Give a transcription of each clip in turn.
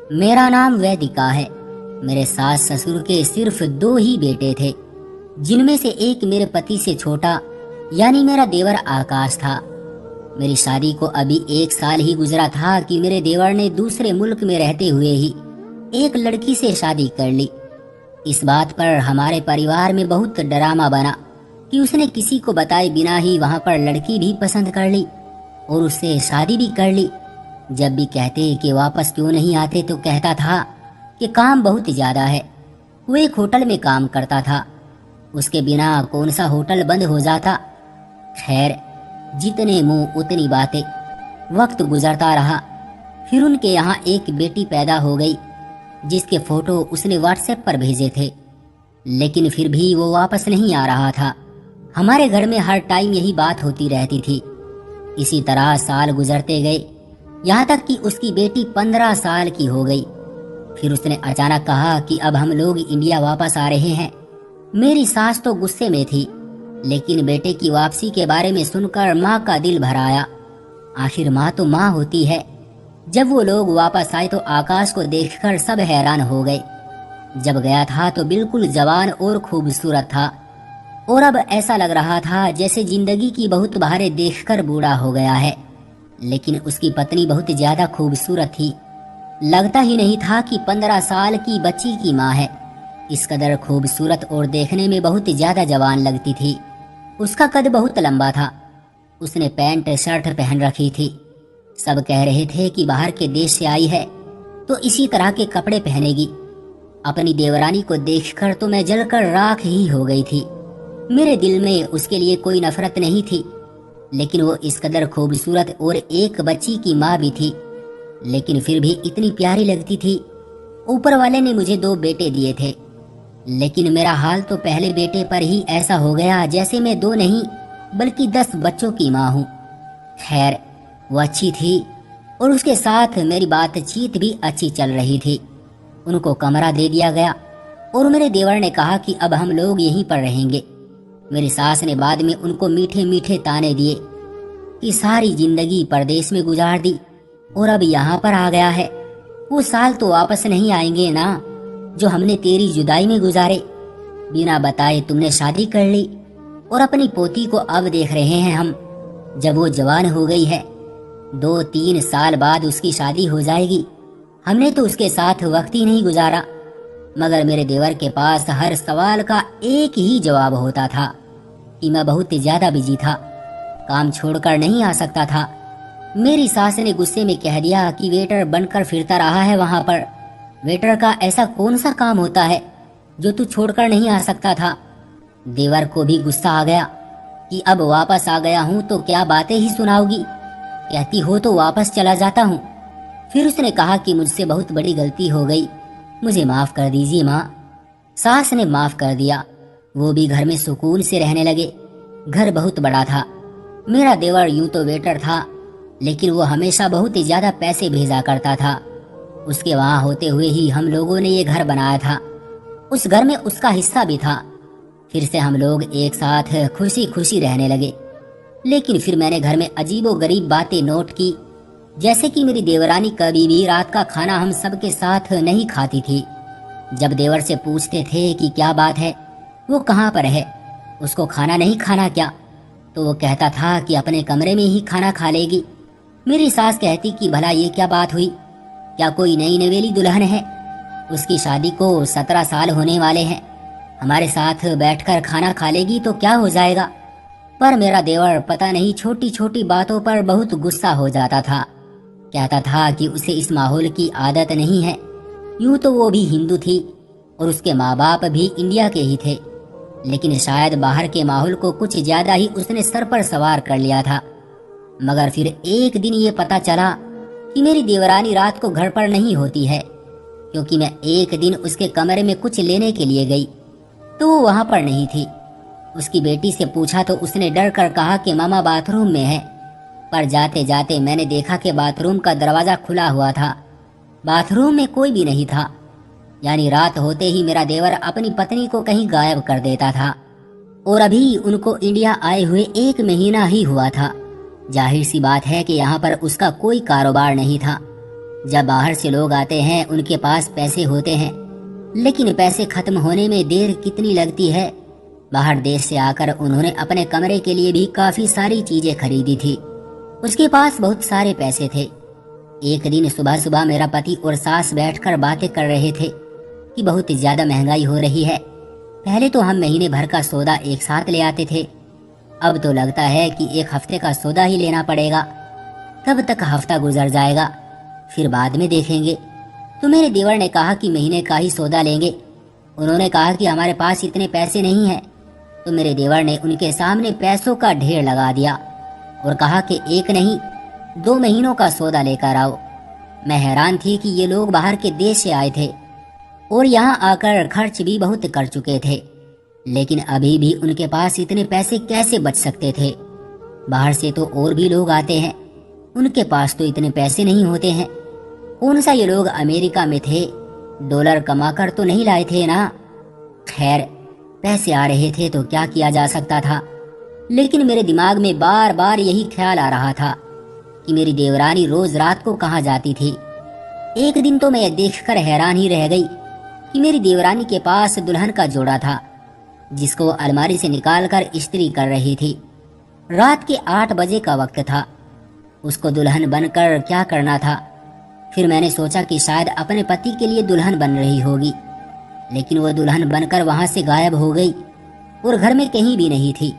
मेरा नाम वैदिका है। मेरे सास ससुर के सिर्फ 2 ही बेटे थे, जिनमें से एक मेरे पति से छोटा यानी मेरा देवर आकाश था। मेरी शादी को अभी 1 साल ही गुजरा था कि मेरे देवर ने दूसरे मुल्क में रहते हुए ही एक लड़की से शादी कर ली। इस बात पर हमारे परिवार में बहुत ड्रामा बना कि उसने किसी को बताए बिना ही वहां पर लड़की भी पसंद कर ली और उससे शादी भी कर ली। जब भी कहते कि वापस क्यों नहीं आते तो कहता था कि काम बहुत ज्यादा है। वो एक होटल में काम करता था, उसके बिना कौन सा होटल बंद हो जाता। खैर, जितने मुंह उतनी बातें। वक्त गुजरता रहा। फिर उनके यहाँ एक बेटी पैदा हो गई, जिसके फोटो उसने व्हाट्सएप पर भेजे थे, लेकिन फिर भी वो वापस नहीं आ रहा था। हमारे घर में हर टाइम यही बात होती रहती थी। इसी तरह साल गुजरते गए, यहाँ तक कि उसकी बेटी 15 साल की हो गई। फिर उसने अचानक कहा कि अब हम लोग इंडिया वापस आ रहे हैं। मेरी सास तो गुस्से में थी, लेकिन बेटे की वापसी के बारे में सुनकर माँ का दिल भर आया। आखिर माँ तो माँ होती है। जब वो लोग वापस आए तो आकाश को देखकर सब हैरान हो गए। जब गया था तो बिल्कुल जवान और खूबसूरत था, और अब ऐसा लग रहा था जैसे जिंदगी की बहुत बहारें देखकर बूढ़ा हो गया है। लेकिन उसकी पत्नी बहुत ज्यादा खूबसूरत थी। लगता ही नहीं था कि 15 साल की बच्ची की माँ है। इस कदर खूबसूरत और देखने में बहुत ज्यादा जवान लगती थी। उसका कद बहुत लंबा था। उसने पैंट शर्ट पहन रखी थी। सब कह रहे थे कि बाहर के देश से आई है तो इसी तरह के कपड़े पहनेगी। अपनी देवरानी को देखकर तो मैं जलकर राख ही हो गई थी। मेरे दिल में उसके लिए कोई नफरत नहीं थी, लेकिन वो इस कदर खूबसूरत और एक बच्ची की माँ भी थी, लेकिन फिर भी इतनी प्यारी लगती थी। ऊपर वाले ने मुझे 2 बेटे दिए थे, लेकिन मेरा हाल तो पहले बेटे पर ही ऐसा हो गया जैसे मैं 2 नहीं बल्कि 10 बच्चों की माँ हूँ। खैर, वो अच्छी थी और उसके साथ मेरी बातचीत भी अच्छी चल रही थी। उनको कमरा दे दिया गया और मेरे देवर ने कहा कि अब हम लोग यहीं पर रहेंगे। मेरी सास ने बाद में उनको मीठे मीठे ताने दिए कि सारी जिंदगी परदेश में गुजार दी और अब यहाँ पर आ गया है। वो साल तो वापस नहीं आएंगे ना जो हमने तेरी जुदाई में गुजारे। बिना बताए तुमने शादी कर ली और अपनी पोती को अब देख रहे हैं हम, जब वो जवान हो गई है। 2-3 साल बाद उसकी शादी हो जाएगी। हमने तो उसके साथ वक्त ही नहीं गुजारा। मगर मेरे देवर के पास हर सवाल का एक ही जवाब होता था कि मैं बहुत ज्यादा बिजी था, काम छोड़कर नहीं आ सकता था। मेरी सास ने गुस्से में कह दिया कि वेटर बनकर फिरता रहा है वहां पर। वेटर का ऐसा कौन सा काम होता है जो तू छोड़कर नहीं आ सकता था। देवर को भी गुस्सा आ गया कि अब वापस आ गया हूँ तो क्या बातें ही सुनाओगी, कहती हो तो वापस चला जाता हूँ। फिर उसने कहा कि मुझसे बहुत बड़ी गलती हो गई, मुझे माफ कर दीजिए माँ। सास ने माफ कर दिया। वो भी घर में सुकून से रहने लगे। घर बहुत बड़ा था। मेरा देवर यूं तो वेटर था, लेकिन वो हमेशा बहुत ही ज्यादा पैसे भेजा करता था। उसके वहां होते हुए ही हम लोगों ने ये घर बनाया था। उस घर में उसका हिस्सा भी था। फिर से हम लोग एक साथ खुशी खुशी रहने लगे। लेकिन फिर मैंने घर में अजीबो गरीब बातें नोट की, जैसे कि मेरी देवरानी कभी भी रात का खाना हम सबके साथ नहीं खाती थी। जब देवर से पूछते थे कि क्या बात है, वो कहाँ पर है, उसको खाना नहीं खाना क्या, तो वो कहता था कि अपने कमरे में ही खाना खा लेगी। मेरी सास कहती कि भला ये क्या बात हुई, क्या कोई नई नवेली दुल्हन है, उसकी शादी को 17 साल होने वाले हैं, हमारे साथ बैठकर खाना खा लेगी तो क्या हो जाएगा। पर मेरा देवर पता नहीं छोटी छोटी बातों पर बहुत गुस्सा हो जाता था। कहता था कि उसे इस माहौल की आदत नहीं है। यूं तो वो भी हिंदू थी और उसके माँ बाप भी इंडिया के ही थे, लेकिन शायद बाहर के माहौल को कुछ ज्यादा ही उसने सर पर सवार कर लिया था। मगर फिर एक दिन ये पता चला कि मेरी देवरानी रात को घर पर नहीं होती है, क्योंकि मैं एक दिन उसके कमरे में कुछ लेने के लिए गई तो वो वहां पर नहीं थी। उसकी बेटी से पूछा तो उसने डर कर कहा कि मामा बाथरूम में है। पर जाते जाते मैंने देखा कि बाथरूम का दरवाजा खुला हुआ था। बाथरूम में कोई भी नहीं था। यानी रात होते ही मेरा देवर अपनी पत्नी को कहीं गायब कर देता था। और अभी उनको इंडिया आए हुए 1 महीना ही हुआ था। जाहिर सी बात है कि यहाँ पर उसका कोई कारोबार नहीं था। जब बाहर से लोग आते हैं उनके पास पैसे होते हैं, लेकिन पैसे खत्म होने में देर कितनी लगती है। बाहर देश से आकर उन्होंने अपने कमरे के लिए भी काफी सारी चीजें खरीदी थी। उसके पास बहुत सारे पैसे थे। एक दिन सुबह सुबह मेरा पति और सास बैठकर बातें कर रहे थे कि बहुत ज्यादा महंगाई हो रही है। पहले तो हम महीने भर का सौदा एक साथ ले आते थे, अब तो लगता है कि एक हफ्ते का सौदा ही लेना पड़ेगा। कब तक हफ्ता गुजर जाएगा, फिर बाद में देखेंगे। तो मेरे देवर ने कहा कि महीने का ही सौदा लेंगे। उन्होंने कहा कि हमारे पास इतने पैसे नहीं हैं। तो मेरे देवर ने उनके सामने पैसों का ढेर लगा दिया और कहा कि एक नहीं 2 महीनों का सौदा लेकर आओ। मैं हैरान थी कि ये लोग बाहर के देश से आए थे और यहाँ आकर खर्च भी बहुत कर चुके थे, लेकिन अभी भी उनके पास इतने पैसे कैसे बच सकते थे। बाहर से तो और भी लोग आते हैं, उनके पास तो इतने पैसे नहीं होते हैं। कौन सा ये लोग अमेरिका में थे, डॉलर कमाकर तो नहीं लाए थे ना। खैर, पैसे आ रहे थे तो क्या किया जा सकता था। लेकिन मेरे दिमाग में बार बार यही ख्याल आ रहा था कि मेरी देवरानी रोज रात को कहाँ जाती थी। एक दिन तो मैं देखकर हैरान ही रह गई कि मेरी देवरानी के पास दुल्हन का जोड़ा था, जिसको वो अलमारी से निकालकर इस्त्री कर रही थी। रात के 8 बजे का वक्त था। उसको दुल्हन बनकर क्या करना था। फिर मैंने सोचा कि शायद अपने पति के लिए दुल्हन बन रही होगी, लेकिन वो दुल्हन बनकर वहां से गायब हो गई और घर में कहीं भी नहीं थी।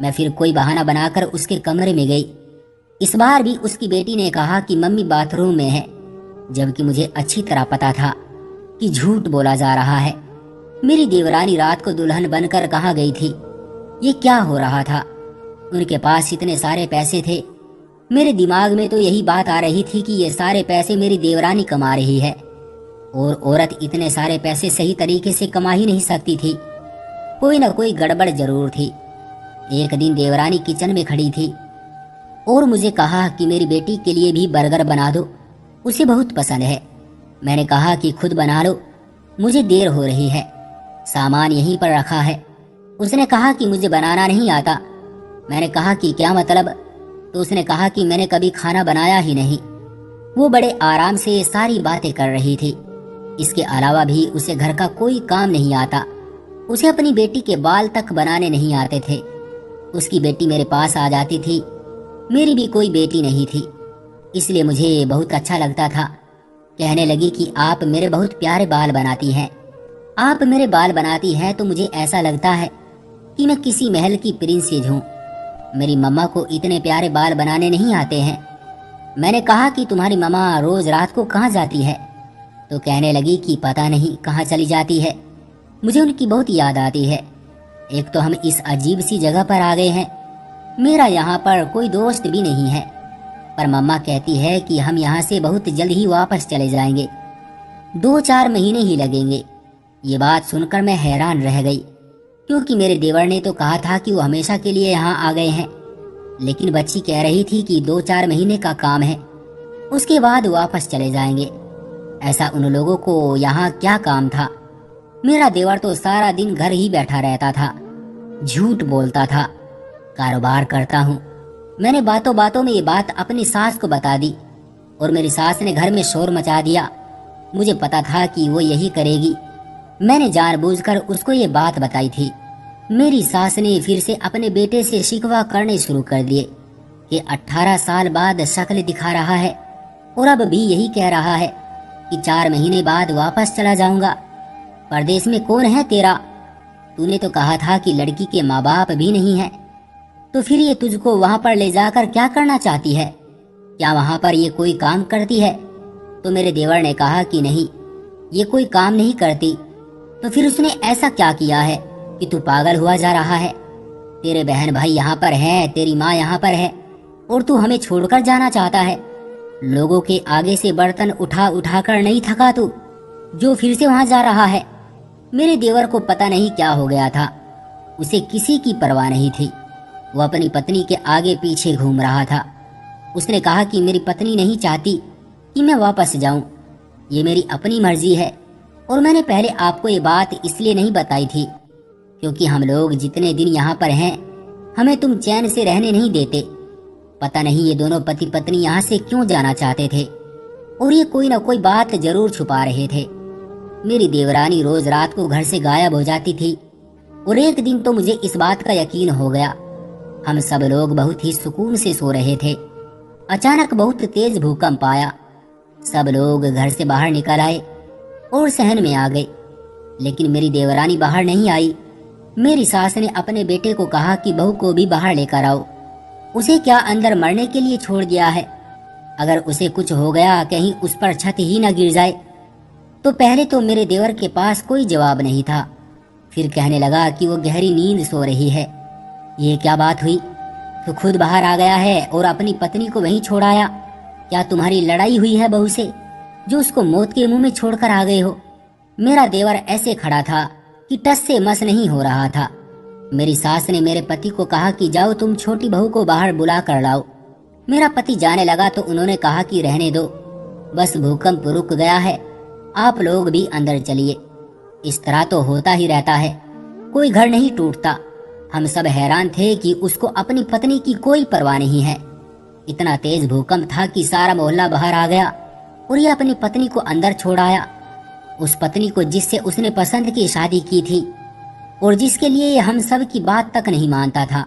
मैं फिर कोई बहाना बनाकर उसके कमरे में गई। इस बार भी उसकी बेटी ने कहा कि मम्मी बाथरूम में है, जबकि मुझे अच्छी तरह पता था कि झूठ बोला जा रहा है। मेरी देवरानी रात को दुल्हन बनकर कहाँ गई थी, ये क्या हो रहा था। उनके पास इतने सारे पैसे थे। मेरे दिमाग में तो यही बात आ रही थी कि ये सारे पैसे मेरी देवरानी कमा रही है, और औरत इतने सारे पैसे सही तरीके से कमा ही नहीं सकती थी। कोई ना कोई गड़बड़ जरूर थी। एक दिन देवरानी किचन में खड़ी थी और मुझे कहा कि मेरी बेटी के लिए भी बर्गर बना दो, उसे बहुत पसंद है। मैंने कहा कि खुद बना लो, मुझे देर हो रही है, सामान यहीं पर रखा है। उसने कहा कि मुझे बनाना नहीं आता। मैंने कहा कि क्या मतलब। तो उसने कहा कि मैंने कभी खाना बनाया ही नहीं। वो बड़े आराम से सारी बातें कर रही थी। इसके अलावा भी उसे घर का कोई काम नहीं आता। उसे अपनी बेटी के बाल तक बनाने नहीं आते थे। उसकी बेटी मेरे पास आ जाती थी। मेरी भी कोई बेटी नहीं थी, इसलिए मुझे बहुत अच्छा लगता था। कहने लगी कि आप मेरे बहुत प्यारे बाल बनाती हैं। आप मेरे बाल बनाती हैं तो मुझे ऐसा लगता है कि मैं किसी महल की प्रिंसेस हूँ। मेरी मम्मा को इतने प्यारे बाल बनाने नहीं आते हैं। मैंने कहा कि तुम्हारी मम्मा रोज रात को कहाँ जाती है। तो कहने लगी कि पता नहीं कहाँ चली जाती है, मुझे उनकी बहुत याद आती है। एक तो हम इस अजीब सी जगह पर आ गए हैं, मेरा यहाँ पर कोई दोस्त भी नहीं है, पर मम्मा कहती है कि हम यहाँ से बहुत जल्द ही वापस चले जाएंगे, 2-4 महीने ही लगेंगे। ये बात सुनकर मैं हैरान रह गई, क्योंकि मेरे देवर ने तो कहा था कि वो हमेशा के लिए यहाँ आ गए हैं, लेकिन बच्ची कह रही थी कि 2-4 महीने का काम है, उसके बाद वापस चले जाएंगे। ऐसा उन लोगों को यहाँ क्या काम था। मेरा देवर तो सारा दिन घर ही बैठा रहता था, झूठ बोलता था, कारोबार करता हूँ। मैंने बातों बातों में ये बात अपनी सास को बता दी और मेरी सास ने घर में शोर मचा दिया। मुझे पता था कि वो यही करेगी। मैंने जानबूझकर उसको ये बात बताई थी। मेरी सास ने फिर से अपने बेटे से शिकवा करने शुरू कर दिए कि 18 साल बाद शक्ल दिखा रहा है और अब भी यही कह रहा है कि 4 महीने बाद वापस चला जाऊंगा। परदेश में कौन है तेरा? तूने तो कहा था कि लड़की के माँ बाप भी नहीं है, तो फिर ये तुझको वहां पर ले जाकर क्या करना चाहती है? क्या वहां पर ये कोई काम करती है? तो मेरे देवर ने कहा कि नहीं, ये कोई काम नहीं करती। तो फिर उसने ऐसा क्या किया है कि तू पागल हुआ जा रहा है? तेरे बहन भाई यहाँ पर है, तेरी माँ यहाँ पर है, और तू हमें छोड़कर जाना चाहता है। लोगों के आगे से बर्तन उठा उठा कर नहीं थका तू, जो फिर से वहां जा रहा है। मेरे देवर को पता नहीं क्या हो गया था, उसे किसी की परवाह नहीं थी। वो अपनी पत्नी के आगे पीछे घूम रहा था। उसने कहा कि मेरी पत्नी नहीं चाहती कि मैं वापस जाऊं, ये मेरी अपनी मर्जी है, और मैंने पहले आपको ये बात इसलिए नहीं बताई थी क्योंकि हम लोग जितने दिन यहाँ पर हैं हमें तुम चैन से रहने नहीं देते। पता नहीं ये दोनों पति पत्नी यहाँ से क्यों जाना चाहते थे। और ये कोई ना कोई बात जरूर छुपा रहे थे। मेरी देवरानी रोज रात को घर से गायब हो जाती थी और एक दिन तो मुझे इस बात का यकीन हो गया। हम सब लोग बहुत ही सुकून से सो रहे थे। अचानक बहुत तेज भूकंप आया। सब लोग घर से बाहर निकल आए और सहन में आ गए, लेकिन मेरी देवरानी बाहर नहीं आई। मेरी सास ने अपने बेटे को कहा कि बहू को भी बाहर लेकर आओ। उसे क्या अंदर मरने के लिए छोड़ दिया है? अगर उसे कुछ हो गया, कहीं उस पर छत ही न गिर जाए। तो पहले तो मेरे देवर के पास कोई जवाब नहीं था। फिर कहने लगा कि वो गहरी नींद सो रही है। ये क्या बात हुई? तो खुद बाहर आ गया है और अपनी पत्नी को वहीं छोड़ आया। क्या तुम्हारी लड़ाई हुई है बहू से, जो उसको मौत के मुंह में छोड़कर आ गए हो? मेरा देवर ऐसे खड़ा था कि टस से मस नहीं हो रहा था। मेरी सास ने मेरे पति को कहा कि जाओ तुम छोटी बहू को बाहर बुला कर लाओ। मेरा पति जाने लगा तो उन्होंने कहा कि रहने दो, बस भूकंप रुक गया है, आप लोग भी अंदर चलिए। इस तरह तो होता ही रहता है, कोई घर नहीं टूटता। हम सब हैरान थे कि उसको अपनी पत्नी की कोई परवाह नहीं है। इतना तेज भूकंप था कि सारा मोहल्ला बाहर आ गया और ये अपनी पत्नी को अंदर छोड़ आया। उस पत्नी को जिससे उसने पसंद की शादी की थी और जिसके लिए हम सब की बात तक नहीं मानता था।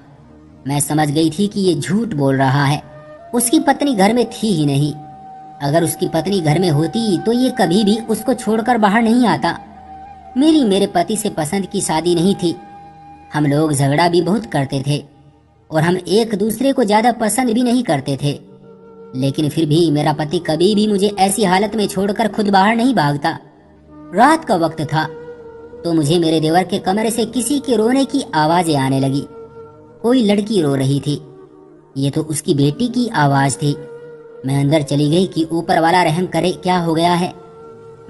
मैं समझ गई थी कि ये झूठ बोल रहा है। उसकी पत्नी घर में थी ही नहीं। अगर उसकी पत्नी घर में होती तो ये कभी भी उसको छोड़कर बाहर नहीं आता। मेरे पति से पसंद की शादी नहीं थी। हम लोग झगड़ा भी बहुत करते थे और हम एक दूसरे को ज्यादा पसंद भी नहीं करते थे, लेकिन फिर भी मेरा पति कभी भी मुझे ऐसी हालत में छोड़कर खुद बाहर नहीं भागता। रात का वक्त था तो मुझे मेरे देवर के कमरे से किसी के रोने की आवाजें आने लगी। कोई लड़की रो रही थी। ये तो उसकी बेटी की आवाज थी। मैं अंदर चली गई कि ऊपर वाला रहम करे, क्या हो गया है।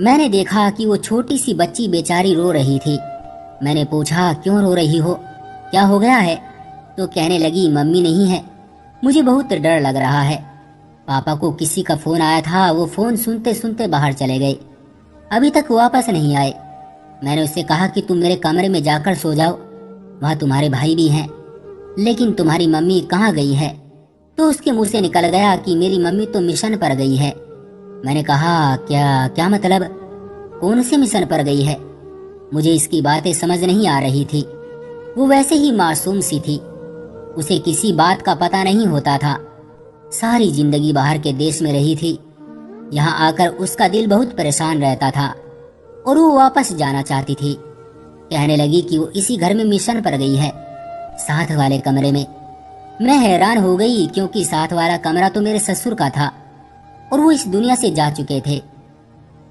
मैंने देखा कि वो छोटी सी बच्ची बेचारी रो रही थी। मैंने पूछा क्यों रो रही हो, क्या हो गया है? तो कहने लगी मम्मी नहीं है, मुझे बहुत डर लग रहा है। पापा को किसी का फोन आया था, वो फोन सुनते सुनते बाहर चले गए, अभी तक वापस नहीं आए। मैंने उससे कहा कि तुम मेरे कमरे में जाकर सो जाओ, वहाँ तुम्हारे भाई भी हैं, लेकिन तुम्हारी मम्मी कहाँ गई है? तो उसके मुंह से निकल गया कि मेरी मम्मी तो मिशन पर गई है। मैंने कहा क्या क्या मतलब, कौन से मिशन पर गई है? मुझे इसकी बातें समझ नहीं आ रही थी। वो वैसे ही मासूम सी थी, उसे किसी बात का पता नहीं होता था। सारी जिंदगी बाहर के देश में रही थी। यहाँ आकर उसका दिल बहुत परेशान रहता था और वो वापस जाना चाहती थी। कहने लगी कि वो इसी घर में मिशन पर गई है, साथ वाले कमरे में। मैं हैरान हो गई क्योंकि साथ वाला कमरा तो मेरे ससुर का था और वो इस दुनिया से जा चुके थे।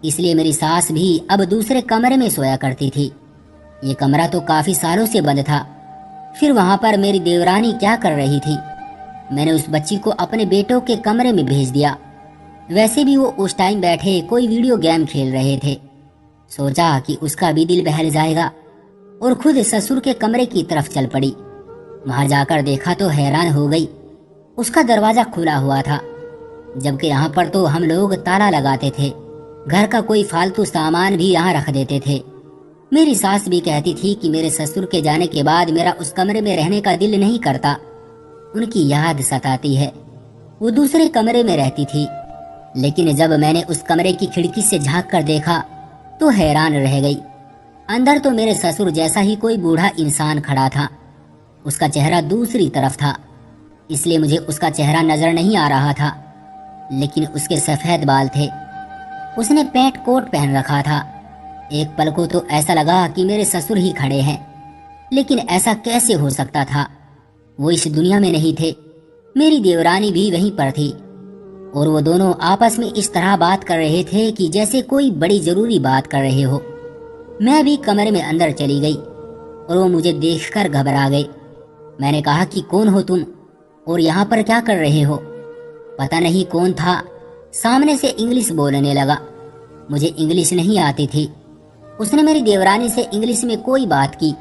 इसलिए मेरी सास भी अब दूसरे कमरे में सोया करती थी। ये कमरा तो काफी सालों से बंद था। फिर वहां पर मेरी देवरानी क्या कर रही थी? मैंने उस बच्ची को अपने बेटों के कमरे में भेज दिया। वैसे भी वो उस टाइम बैठे कोई वीडियो गेम खेल रहे थे। सोचा कि उसका भी दिल बहल जाएगा और खुद ससुर के कमरे की तरफ चल पड़ी। वहां जाकर देखा तो हैरान हो गई, उसका दरवाजा खुला हुआ था, जबकि यहाँ पर तो हम लोग ताला लगाते थे। घर का कोई फालतू सामान भी यहाँ रख देते थे। मेरी सास भी कहती थी कि मेरे ससुर के जाने के बाद मेरा उस कमरे में रहने का दिल नहीं करता, उनकी याद सताती है। वो दूसरे कमरे में रहती थी, लेकिन जब मैंने उस कमरे की खिड़की से झांक कर देखा तो हैरान रह गई। अंदर तो मेरे ससुर जैसा ही कोई बूढ़ा इंसान खड़ा था। उसका चेहरा दूसरी तरफ था, इसलिए मुझे उसका चेहरा नजर नहीं आ रहा था, लेकिन उसके सफेद बाल थे। उसने पेंट कोट पहन रखा था। एक पल को तो ऐसा लगा कि मेरे ससुर ही खड़े हैं, लेकिन ऐसा कैसे हो सकता था? वो इस दुनिया में नहीं थे। मेरी देवरानी भी वहीं पर थी और वो दोनों आपस में इस तरह बात कर रहे थे कि जैसे कोई बड़ी जरूरी बात कर रहे हो। मैं भी कमरे में अंदर चली गई और वो मुझे देखकर घबरा गए। मैंने कहा कि कौन हो तुम और यहाँ पर क्या कर रहे हो? पता नहीं कौन था, सामने से इंग्लिश बोलने लगा। मुझे इंग्लिश नहीं आती थी। उसने मेरी देवरानी से इंग्लिश में कोई बात की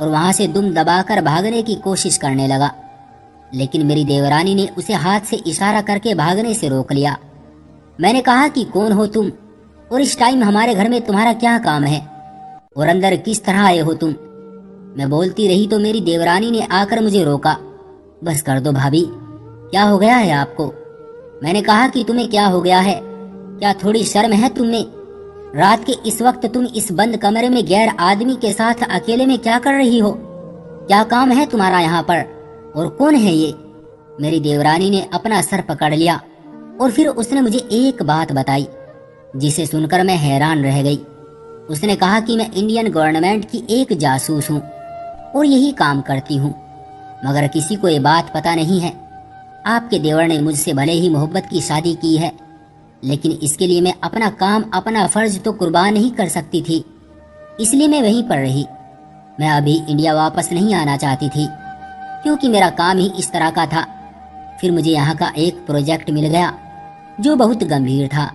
और वहां से दुम दबाकर भागने की कोशिश करने लगा, लेकिन मेरी देवरानी ने उसे हाथ से इशारा करके भागने से रोक लिया। मैंने कहा कि कौन हो तुम और इस टाइम हमारे घर में तुम्हारा क्या काम है और अंदर किस तरह आए हो तुम? मैं बोलती रही तो मेरी देवरानी ने आकर मुझे रोका। बस कर दो भाभी, क्या हो गया है आपको? मैंने कहा कि तुम्हें क्या हो गया है? क्या थोड़ी शर्म है तुम में? रात के इस वक्त तुम इस बंद कमरे में गैर आदमी के साथ अकेले में क्या कर रही हो? क्या काम है तुम्हारा यहाँ पर? और कौन है ये? मेरी देवरानी ने अपना सर पकड़ लिया और फिर उसने मुझे एक बात बताई जिसे सुनकर मैं हैरान रह गई। उसने कहा कि मैं इंडियन गवर्नमेंट की एक जासूस हूँ और यही काम करती हूँ, मगर किसी को ये बात पता नहीं है। आपके देवर ने मुझसे भले ही मोहब्बत की शादी की है, लेकिन इसके लिए मैं अपना काम, अपना फर्ज तो कुर्बान नहीं कर सकती थी, इसलिए मैं वहीं पर रही। मैं अभी इंडिया वापस नहीं आना चाहती थी क्योंकि मेरा काम ही इस तरह का था। फिर मुझे यहाँ का एक प्रोजेक्ट मिल गया जो बहुत गंभीर था।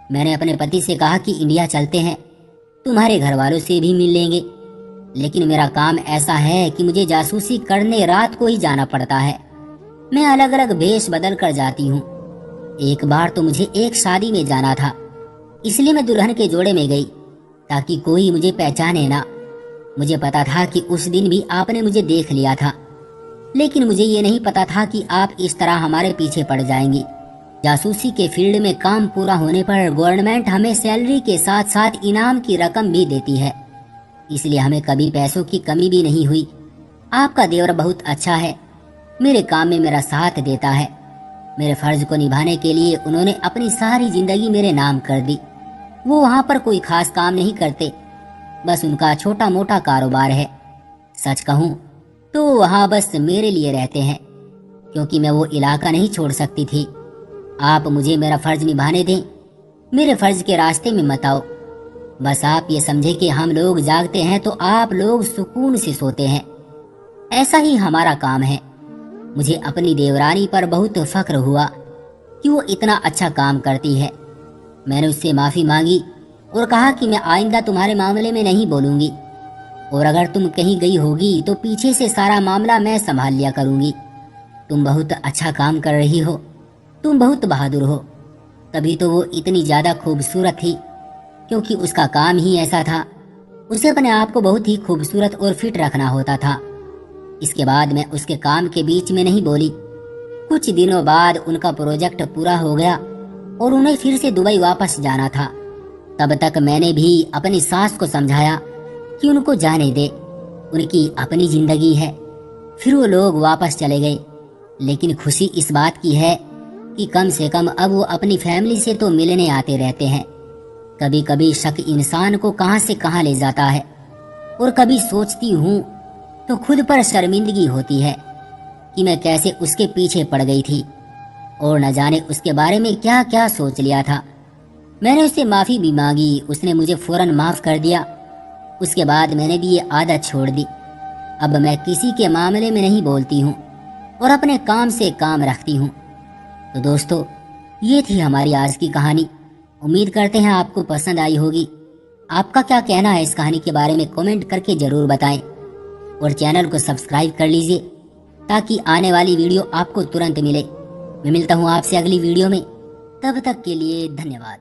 मैंने अपने पति से कहा कि इंडिया चलते हैं, तुम्हारे घर वालों से भी मिल लेंगे, लेकिन मेरा काम ऐसा है कि मुझे जासूसी करने रात को ही जाना पड़ता है। मैं अलग अलग भेष बदल कर जाती हूँ। एक बार तो मुझे एक शादी में जाना था, इसलिए मैं दुल्हन के जोड़े में गई ताकि कोई मुझे पहचाने ना। मुझे पता था कि उस दिन भी आपने मुझे देख लिया था, लेकिन मुझे ये नहीं पता था कि आप इस तरह हमारे पीछे पड़ जाएंगी। जासूसी के फील्ड में काम पूरा होने पर गवर्नमेंट हमें सैलरी के साथ साथ इनाम की रकम भी देती है, इसलिए हमें कभी पैसों की कमी भी नहीं हुई। आपका देवर बहुत अच्छा है, मेरे काम में मेरा साथ देता है। मेरे फर्ज को निभाने के लिए उन्होंने अपनी सारी जिंदगी मेरे नाम कर दी। वो वहाँ पर कोई खास काम नहीं करते, बस उनका छोटा मोटा कारोबार है। सच कहूँ तो वहाँ बस मेरे लिए रहते हैं, क्योंकि मैं वो इलाका नहीं छोड़ सकती थी। आप मुझे मेरा फर्ज निभाने दें, मेरे फर्ज के रास्ते में मत आओ। बस आप ये समझे कि हम लोग जागते हैं तो आप लोग सुकून से सोते हैं। ऐसा ही हमारा काम है। मुझे अपनी देवरानी पर बहुत फख्र हुआ कि वो इतना अच्छा काम करती है। मैंने उससे माफ़ी मांगी और कहा कि मैं आइंदा तुम्हारे मामले में नहीं बोलूँगी, और अगर तुम कहीं गई होगी तो पीछे से सारा मामला मैं संभाल लिया करूँगी। तुम बहुत अच्छा काम कर रही हो, तुम बहुत बहादुर हो। तभी तो वो इतनी ज़्यादा खूबसूरत थी, क्योंकि उसका काम ही ऐसा था। उसे अपने आप को बहुत ही खूबसूरत और फिट रखना होता था। इसके बाद मैं उसके काम के बीच में नहीं बोली। कुछ दिनों बाद उनका प्रोजेक्ट पूरा हो गया और उन्हें फिर से दुबई वापस जाना था। तब तक मैंने भी अपनी सास को समझाया कि उनको जाने दे, उनकी अपनी जिंदगी है। फिर वो लोग वापस चले गए, लेकिन खुशी इस बात की है कि कम से कम अब वो अपनी फैमिली से तो मिलने आते रहते हैं। कभी कभी शक इंसान को कहां से कहां ले जाता है, और कभी सोचती हूँ तो खुद पर शर्मिंदगी होती है कि मैं कैसे उसके पीछे पड़ गई थी और न जाने उसके बारे में क्या क्या सोच लिया था। मैंने उससे माफ़ी भी मांगी, उसने मुझे फौरन माफ़ कर दिया। उसके बाद मैंने भी ये आदत छोड़ दी। अब मैं किसी के मामले में नहीं बोलती हूँ और अपने काम से काम रखती हूँ। तो दोस्तों, ये थी हमारी आज की कहानी। उम्मीद करते हैं आपको पसंद आई होगी। आपका क्या कहना है इस कहानी के बारे में कमेंट करके ज़रूर बताएं, और चैनल को सब्सक्राइब कर लीजिए ताकि आने वाली वीडियो आपको तुरंत मिले। मैं मिलता हूँ आपसे अगली वीडियो में, तब तक के लिए धन्यवाद।